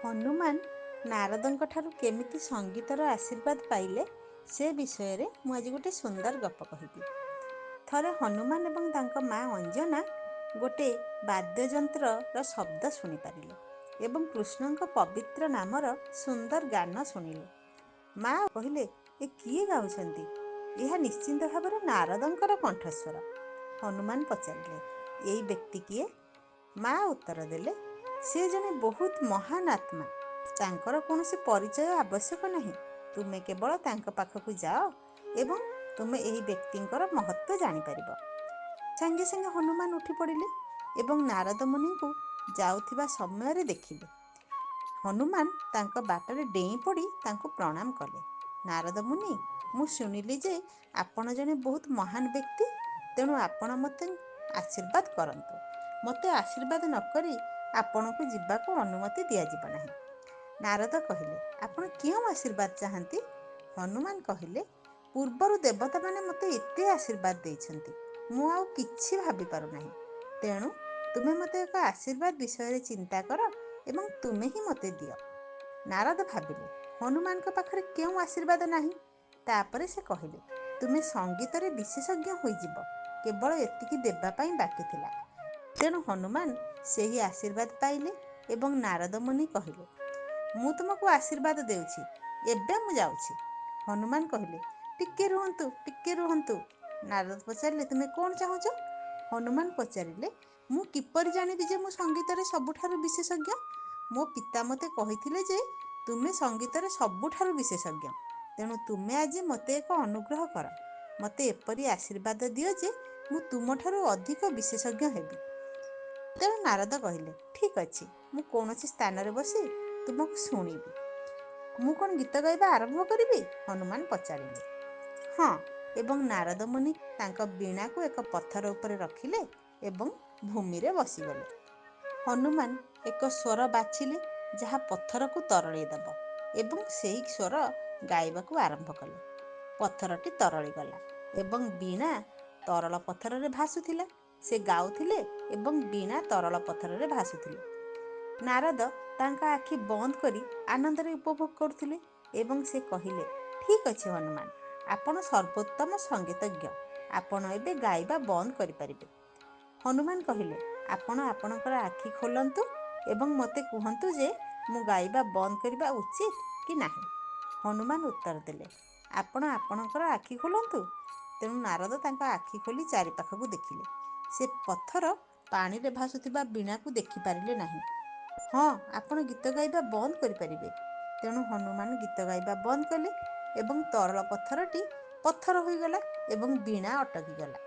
ହନୁମାନ ନାରଦଙ୍କ ଠାରୁ କେମିତି ସଙ୍ଗୀତର ଆଶୀର୍ବାଦ ପାଇଲେ ସେ ବିଷୟରେ ମୁଁ ଆଜି ଗୋଟେ ସୁନ୍ଦର ଗପ କହିବି। ଥରେ ହନୁମାନ ଏବଂ ତାଙ୍କ ମା ଅଞ୍ଜନା ଗୋଟେ ବାଦ୍ୟଯନ୍ତ୍ରର ଶବ୍ଦ ଶୁଣିପାରିଲେ ଏବଂ କୃଷ୍ଣଙ୍କ ପବିତ୍ର ନାମର ସୁନ୍ଦର ଗାନ ଶୁଣିଲେ। ମା କହିଲେ, ଏ କିଏ ଗାଉଛନ୍ତି? ଏହା ନିଶ୍ଚିନ୍ତ ଭାବରେ ନାରଦଙ୍କର କଣ୍ଠସ୍ୱର। ହନୁମାନ ପଚାରିଲେ, ଏଇ ବ୍ୟକ୍ତି କିଏ? ମା ଉତ୍ତର ଦେଲେ, ସେ ଜଣେ ବହୁତ ମହାନ ଆତ୍ମା। ତାଙ୍କର କୌଣସି ପରିଚୟ ଆବଶ୍ୟକ ନାହିଁ। ତୁମେ କେବଳ ତାଙ୍କ ପାଖକୁ ଯାଅ ଏବଂ ତୁମେ ଏହି ବ୍ୟକ୍ତିଙ୍କର ମହତ୍ଵ ଜାଣିପାରିବ। ସାଙ୍ଗେ ସାଙ୍ଗେ ହନୁମାନ ଉଠି ପଡ଼ିଲେ ଏବଂ ନାରଦ ମୁନିଙ୍କୁ ଯାଉଥିବା ସମୟରେ ଦେଖିଲେ। ହନୁମାନ ତାଙ୍କ ବାଟରେ ଡେଇଁ ପଡ଼ି ତାଙ୍କୁ ପ୍ରଣାମ କଲେ। ନାରଦ ମୁନି, ମୁଁ ଶୁଣିଲି ଯେ ଆପଣ ଜଣେ ବହୁତ ମହାନ ବ୍ୟକ୍ତି, ତେଣୁ ଆପଣ ମୋତେ ଆଶୀର୍ବାଦ କରନ୍ତୁ। ମୋତେ ଆଶୀର୍ବାଦ ନ କରି ଆପଣଙ୍କୁ ଯିବାକୁ ଅନୁମତି ଦିଆଯିବ ନାହିଁ। ନାରଦ କହିଲେ, ଆପଣ କେଉଁ ଆଶୀର୍ବାଦ ଚାହାନ୍ତି? ହନୁମାନ କହିଲେ, ପୂର୍ବରୁ ଦେବତାମାନେ ମୋତେ ଏତେ ଆଶୀର୍ବାଦ ଦେଇଛନ୍ତି, ମୁଁ ଆଉ କିଛି ଭାବିପାରୁନାହିଁ। ତେଣୁ ତୁମେ ମୋତେ ଏକ ଆଶୀର୍ବାଦ ବିଷୟରେ ଚିନ୍ତା କର ଏବଂ ତୁମେ ହିଁ ମୋତେ ଦିଅ। ନାରଦ ଭାବିଲେ, ହନୁମାନଙ୍କ ପାଖରେ କେଉଁ ଆଶୀର୍ବାଦ ନାହିଁ। ତାପରେ ସେ କହିଲେ, ତୁମେ ସଙ୍ଗୀତରେ ବିଶେଷଜ୍ଞ ହୋଇଯିବ, କେବଳ ଏତିକି ଦେବା ପାଇଁ ବାକି ଥିଲା। ତେଣୁ ହନୁମାନ ସେହି ଆଶୀର୍ବାଦ ପାଇଲେ ଏବଂ ନାରଦ ମୁନି କହିଲେ, ମୁଁ ତୁମକୁ ଆଶୀର୍ବାଦ ଦେଉଛି, ଏବେ ମୁଁ ଯାଉଛି। ହନୁମାନ କହିଲେ, ଟିକେ ରୁହନ୍ତୁ, ଟିକେ ରୁହନ୍ତୁ। ନାରଦ ପଚାରିଲେ, ତୁମେ କ'ଣ ଚାହୁଁଛ? ହନୁମାନ ପଚାରିଲେ, ମୁଁ କିପରି ଜାଣିବି ଯେ ମୁଁ ସଙ୍ଗୀତରେ ସବୁଠାରୁ ବିଶେଷଜ୍ଞ? ମୋ ପିତା ମୋତେ କହିଥିଲେ ଯେ ତୁମେ ସଙ୍ଗୀତରେ ସବୁଠାରୁ ବିଶେଷଜ୍ଞ। ତେଣୁ ତୁମେ ଆଜି ମୋତେ ଏକ ଅନୁଗ୍ରହ କର। ମୋତେ ଏପରି ଆଶୀର୍ବାଦ ଦିଅ ଯେ ମୁଁ ତୁମଠାରୁ ଅଧିକ ବିଶେଷଜ୍ଞ ହେବି। ତେଣୁ ନାରଦ କହିଲେ, ଠିକ୍ ଅଛି, ମୁଁ କୌଣସି ସ୍ଥାନରେ ବସି ତୁମକୁ ଶୁଣିବି। ମୁଁ କ'ଣ ଗୀତ ଗାଇବା ଆରମ୍ଭ କରିବି? ହନୁମାନ ପଚାରିଲେ। ହଁ। ଏବଂ ନାରଦ ମୁନି ତାଙ୍କ ବୀଣାକୁ ଏକ ପଥର ଉପରେ ରଖିଲେ ଏବଂ ଭୂମିରେ ବସିଗଲେ। ହନୁମାନ ଏକ ସ୍ୱର ବାଛିଲେ ଯାହା ପଥରକୁ ତରଳେଇ ଦେବ ଏବଂ ସେହି ସ୍ୱର ଗାଇବାକୁ ଆରମ୍ଭ କଲେ। ପଥରଟି ତରଳିଗଲା ଏବଂ ବୀଣା ତରଳ ପଥରରେ ଭାସୁଥିଲା। ସେ ଗାଉଥିଲେ ଏବଂ ବୀଣା ତରଳ ପଥରରେ ଭାସୁଥିଲେ। ନାରଦ ତାଙ୍କ ଆଖି ବନ୍ଦ କରି ଆନନ୍ଦରେ ଉପଭୋଗ କରୁଥିଲେ ଏବଂ ସେ କହିଲେ, ଠିକ୍ ଅଛି ହନୁମାନ, ଆପଣ ସର୍ବୋତ୍ତମ ସଙ୍ଗୀତଜ୍ଞ। ଆପଣ ଏବେ ଗାଇବା ବନ୍ଦ କରିପାରିବେ। ହନୁମାନ କହିଲେ, ଆପଣ ଆପଣଙ୍କର ଆଖି ଖୋଲନ୍ତୁ ଏବଂ ମୋତେ କୁହନ୍ତୁ ଯେ ମୁଁ ଗାଇବା ବନ୍ଦ କରିବା ଉଚିତ କି ନାହିଁ। ହନୁମାନ ଉତ୍ତର ଦେଲେ, ଆପଣ ଆପଣଙ୍କର ଆଖି ଖୋଲନ୍ତୁ। ତେଣୁ ନାରଦ ତାଙ୍କ ଆଖି ଖୋଲି ଚାରିପାଖକୁ ଦେଖିଲେ। ସେ ପଥର ପାଣିରେ ଭାସୁଥିବା ବୀଣାକୁ ଦେଖିପାରିଲେ ନାହିଁ। ହଁ, ଆପଣ ଗୀତ ଗାଇବା ବନ୍ଦ କରିପାରିବେ। ତେଣୁ ହନୁମାନ ଗୀତ ଗାଇବା ବନ୍ଦ କଲେ ଏବଂ ତରଳ ପଥରଟି ପଥର ହୋଇଗଲା ଏବଂ ବୀଣା ଅଟକିଗଲା।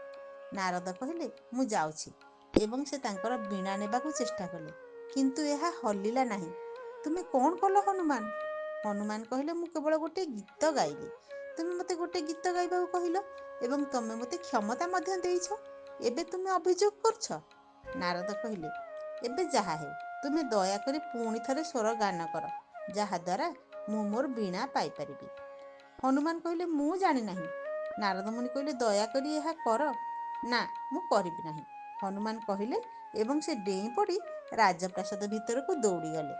ନାରଦ କହିଲେ, ମୁଁ ଯାଉଛି ଏବଂ ସେ ତାଙ୍କର ବୀଣା ନେବାକୁ ଚେଷ୍ଟା କଲେ, କିନ୍ତୁ ଏହା ହଲିଲା ନାହିଁ। ତୁମେ କ'ଣ କଲ ହନୁମାନ? ହନୁମାନ କହିଲେ, ମୁଁ କେବଳ ଗୋଟିଏ ଗୀତ ଗାଇଲି। ତୁମେ ମୋତେ ଗୋଟିଏ ଗୀତ ଗାଇବାକୁ କହିଲ ଏବଂ ତୁମେ ମୋତେ କ୍ଷମତା ମଧ୍ୟ ଦେଇଛ। ଏବେ ତୁମେ ଅଭିଯୋଗ କରୁଛ? ନାରଦ କହିଲେ, ଏବେ ଯାହା ହେଉ, ତୁମେ ଦୟାକରି ପୁଣି ଥରେ ସ୍ୱର ଗାନ କର, ଯାହାଦ୍ୱାରା ମୁଁ ମୋର ବୀଣା ପାଇପାରିବି। ହନୁମାନ କହିଲେ, ମୁଁ ଜାଣିନାହିଁ। ନାରଦ ମୁନି କହିଲେ, ଦୟାକରି ଏହା କର। ନା, ମୁଁ କରିବି ନାହିଁ, ହନୁମାନ କହିଲେ ଏବଂ ସେ ଡେଇଁ ପଡ଼ି ରାଜପ୍ରାସାଦ ଭିତରକୁ ଦୌଡ଼ିଗଲେ।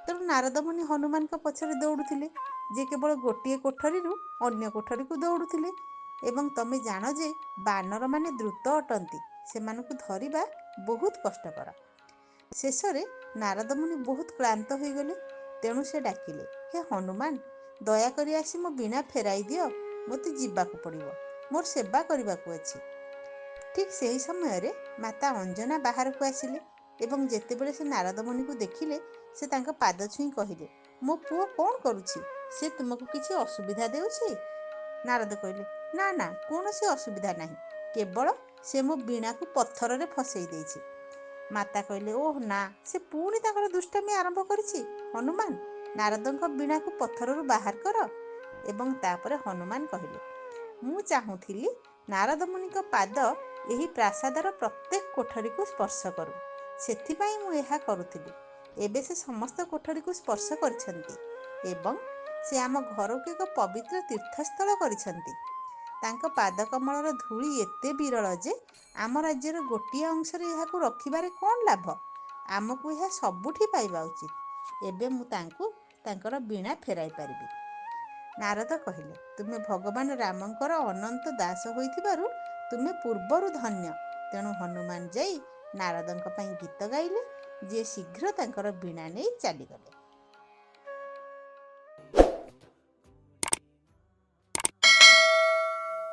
ତେଣୁ ନାରଦ ମୁନି ହନୁମାନଙ୍କ ପଛରେ ଦୌଡ଼ୁଥିଲେ, ଯେ କେବଳ ଗୋଟିଏ କୋଠରୀରୁ ଅନ୍ୟ କୋଠରୀକୁ ଦୌଡ଼ୁଥିଲେ। ଏବଂ ତମେ ଜାଣ ଯେ ବାନରମାନେ ଦ୍ରୁତ ଅଟନ୍ତି, ସେମାନଙ୍କୁ ଧରିବା ବହୁତ କଷ୍ଟକର। ଶେଷରେ ନାରଦ ମୁନି ବହୁତ କ୍ଳାନ୍ତ ହୋଇଗଲେ। ତେଣୁ ସେ ଡାକିଲେ, ହେ ହନୁମାନ, ଦୟାକରି ଆସି ମୋ ବୀଣା ଫେରାଇ ଦିଅ। ମୋତେ ଯିବାକୁ ପଡ଼ିବ, ମୋର ସେବା କରିବାକୁ ଅଛି। ଠିକ୍ ସେହି ସମୟରେ ମାତା ଅଞ୍ଜନା ବାହାରକୁ ଆସିଲେ ଏବଂ ଯେତେବେଳେ ସେ ନାରଦ ମୁନିଙ୍କୁ ଦେଖିଲେ, ସେ ତାଙ୍କ ପାଦ ଛୁଇଁ କହିଲେ, ମୋ ପୁଅ କ'ଣ କରୁଛି? ସେ ତୁମକୁ କିଛି ଅସୁବିଧା ଦେଉଛି? ନାରଦ କହିଲେ, ନା ନା, କୌଣସି ଅସୁବିଧା ନାହିଁ, କେବଳ ସେ ମୋ ବୀଣାକୁ ପଥରରେ ଫସେଇ ଦେଇଛି। ମାତା କହିଲେ, ଓଃ ନା, ସେ ପୁଣି ତାଙ୍କର ଦୁଷ୍ଟାମି ଆରମ୍ଭ କରିଛି। ହନୁମାନ, ନାରଦଙ୍କ ବୀଣାକୁ ପଥରରୁ ବାହାର କର। ଏବଂ ତାପରେ ହନୁମାନ କହିଲେ, ମୁଁ ଚାହୁଁଥିଲି ନାରଦ ମୁନିଙ୍କ ପାଦ ଏହି ପ୍ରାସାଦର ପ୍ରତ୍ୟେକ କୋଠରୀକୁ ସ୍ପର୍ଶ କରୁ, ସେଥିପାଇଁ ମୁଁ ଏହା କରୁଥିଲି। ଏବେ ସେ ସମସ୍ତ କୋଠରୀକୁ ସ୍ପର୍ଶ କରିଛନ୍ତି ଏବଂ ସେ ଆମ ଘରକୁ ଏକ ପବିତ୍ର ତୀର୍ଥସ୍ଥଳ କରିଛନ୍ତି। ତାଙ୍କ ପାଦକମଳର ଧୂଳି ଏତେ ବିରଳ ଯେ ଆମ ରାଜ୍ୟର ଗୋଟିଏ ଅଂଶରେ ଏହାକୁ ରଖିବାରେ କ'ଣ ଲାଭ? ଆମକୁ ଏହା ସବୁଠି ପାଇବା ଉଚିତ। ଏବେ ମୁଁ ତାଙ୍କୁ ତାଙ୍କର ବୀଣା ଫେରାଇ ପାରିବି। ନାରଦ କହିଲେ, ତୁମେ ଭଗବାନ ରାମଙ୍କର ଅନନ୍ତ ଦାସ ହୋଇଥିବାରୁ ତୁମେ ପୂର୍ବରୁ ଧନ୍ୟ। ତେଣୁ ହନୁମାନ ଯାଇ ନାରଦଙ୍କ ପାଇଁ ଗୀତ ଗାଇଲେ, ଯିଏ ଶୀଘ୍ର ତାଙ୍କର ବୀଣା ନେଇ ଚାଲିଗଲେ।